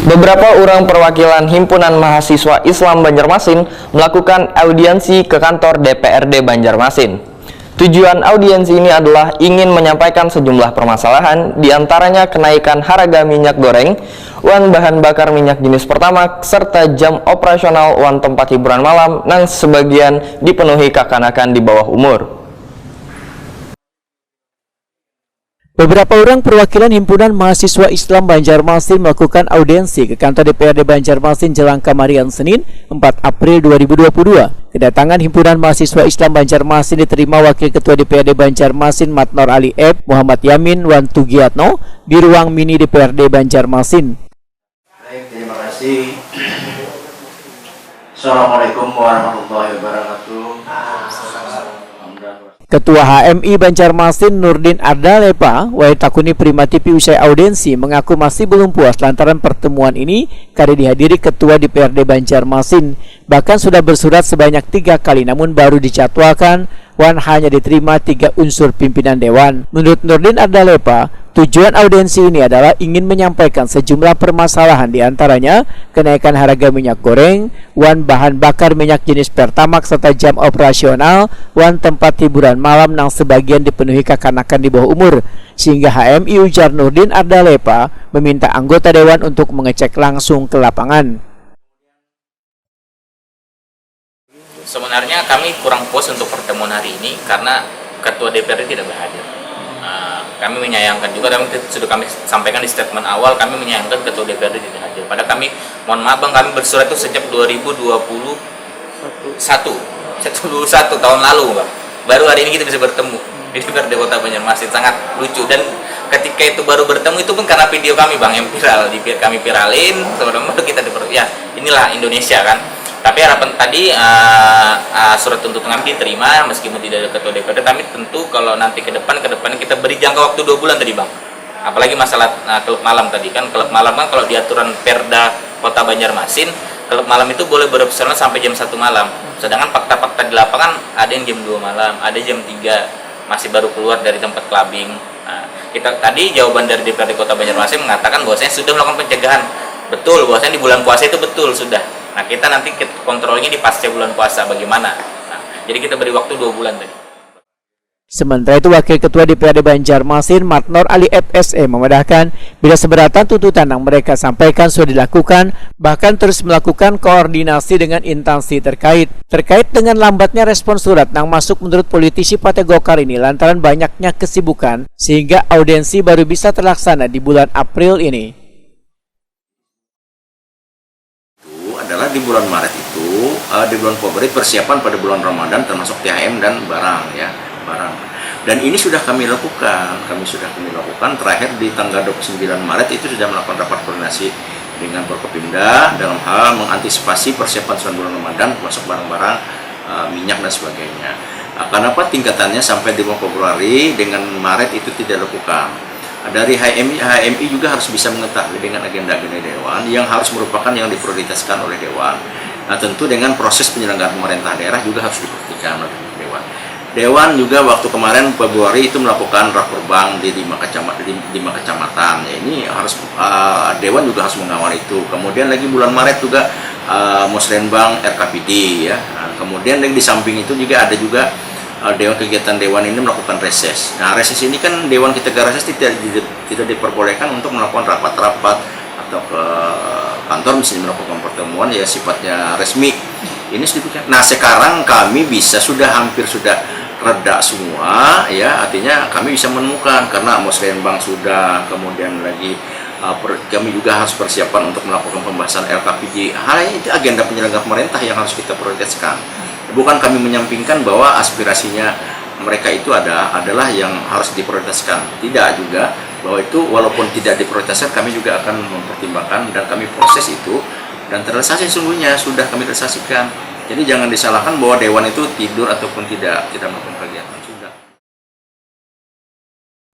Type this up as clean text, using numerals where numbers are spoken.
Beberapa orang perwakilan Himpunan Mahasiswa Islam Banjarmasin melakukan audiensi ke kantor DPRD Banjarmasin. Tujuan audiensi ini adalah ingin menyampaikan sejumlah permasalahan, diantaranya kenaikan harga minyak goreng, uang bahan bakar minyak jenis Pertamax, serta jam operasional uang tempat hiburan malam yang sebagian dipenuhi kekanakan di bawah umur. Beberapa orang perwakilan Himpunan Mahasiswa Islam Banjarmasin melakukan audiensi ke kantor DPRD Banjarmasin jelang kamarian Senin 4 April 2022. Kedatangan Himpunan Mahasiswa Islam Banjarmasin diterima Wakil Ketua DPRD Banjarmasin Matnor Ali Eb, Muhammad Yamin Wan Tugiatno di ruang mini DPRD Banjarmasin. Baik, terima kasih. Assalamualaikum warahmatullahi wabarakatuh. Ketua HMI Banjarmasin Nurdin Ardalepa Waitakuni Prima TV usai audiensi mengaku masih belum puas lantaran pertemuan ini kali dihadiri Ketua DPRD Banjarmasin. Bahkan sudah bersurat sebanyak 3 kali namun baru dicatwalkan Wan hanya diterima 3 unsur pimpinan Dewan. Menurut Nurdin Ardalepa, tujuan audiensi ini adalah ingin menyampaikan sejumlah permasalahan diantaranya kenaikan harga minyak goreng, wan bahan bakar minyak jenis Pertamax serta jam operasional, wan tempat hiburan malam yang sebagian dipenuhi kekanakan di bawah umur. Sehingga HMI ujar Nurdin Ardalepa meminta anggota Dewan untuk mengecek langsung ke lapangan. Sebenarnya kami kurang puas untuk pertemuan hari ini karena Ketua DPRD tidak berhadir. Kami menyayangkan juga, sudah kami sampaikan di statement awal, kami menyayangkan Ketua DPRD tidak hadir. Padahal kami, mohon maaf bang, kami bersurat itu sejak 2021 tahun lalu bang. Baru hari ini kita bisa bertemu di DPRD Kota Banjarmasin, sangat lucu. Dan ketika itu baru bertemu itu pun karena video kami bang yang viral, kami viralin, teman-teman kita ya inilah Indonesia kan. Tapi harapan tadi surat tuntutan kami diterima meskipun tidak ada Ketua DPRD. Tapi tentu kalau nanti ke depan kita beri jangka waktu 2 bulan tadi bang. Apalagi masalah klub malam tadi kan, klub malam kan kalau diaturan Perda Kota Banjarmasin, klub malam itu boleh beroperasional sampai jam 1 malam. Sedangkan fakta-fakta di lapangan ada yang jam 2 malam, ada jam 3 masih baru keluar dari tempat clubbing. Kita tadi jawaban dari DPRD Kota Banjarmasin mengatakan bahwasanya sudah melakukan pencegahan. Betul, bahwasanya di bulan puasa itu betul sudah. Nah, kita nanti kontrolnya di pasca bulan puasa bagaimana. Nah, jadi kita beri waktu 2 bulan tadi. Sementara itu Wakil Ketua DPRD Banjarmasin Matnor Ali FSE memedahkan bila seberatan tuntutan yang mereka sampaikan sudah dilakukan, bahkan terus melakukan koordinasi dengan instansi terkait dengan lambatnya respon surat yang masuk menurut politisi Partai Golkar ini lantaran banyaknya kesibukan sehingga audiensi baru bisa terlaksana di bulan April ini. Adalah di bulan Maret itu, di bulan Februari persiapan pada bulan Ramadan termasuk THM dan barang. Dan ini sudah kami lakukan, terakhir di tanggal 29 Maret itu sudah melakukan rapat koordinasi dengan Forkopimda dalam hal mengantisipasi persiapan bulan Ramadan termasuk barang-barang minyak dan sebagainya. Kenapa tingkatannya sampai di bulan Februari dengan Maret itu tidak dilakukan? Dari HMI juga harus bisa mengetahui dengan agenda-agenda Dewan yang harus merupakan yang diprioritaskan oleh Dewan. Nah, tentu dengan proses penyelenggaraan pemerintah daerah juga harus diperhatikan oleh Dewan. Dewan juga waktu kemarin Februari itu melakukan rakorbank di 5 kecamatan. Ya, ini harus Dewan juga harus mengawal itu. Kemudian lagi bulan Maret juga Musrenbang RKPD ya. Nah, kemudian di samping itu juga ada juga Dewan kegiatan Dewan ini melakukan reses. Nah, reses ini kan Dewan ketika reses tidak diperbolehkan untuk melakukan rapat-rapat atau ke kantor misalnya melakukan pertemuan ya sifatnya resmi. Ini sedikit. Nah, sekarang kami hampir sudah reda semua ya, artinya kami bisa menemukan karena Musrenbang sudah, kemudian lagi kami juga harus persiapan untuk melakukan pembahasan LKPJ. Hal itu agenda penyelenggara pemerintah yang harus kita prioritaskan. Bukan kami menyampingkan bahwa aspirasinya mereka itu adalah yang harus diprioritaskan. Tidak juga bahwa itu walaupun tidak diprioritaskan kami juga akan mempertimbangkan dan kami proses itu dan terrealisasi sesungguhnya sudah kami realisasikan. Jadi jangan disalahkan bahwa Dewan itu tidur ataupun tidak melakukan.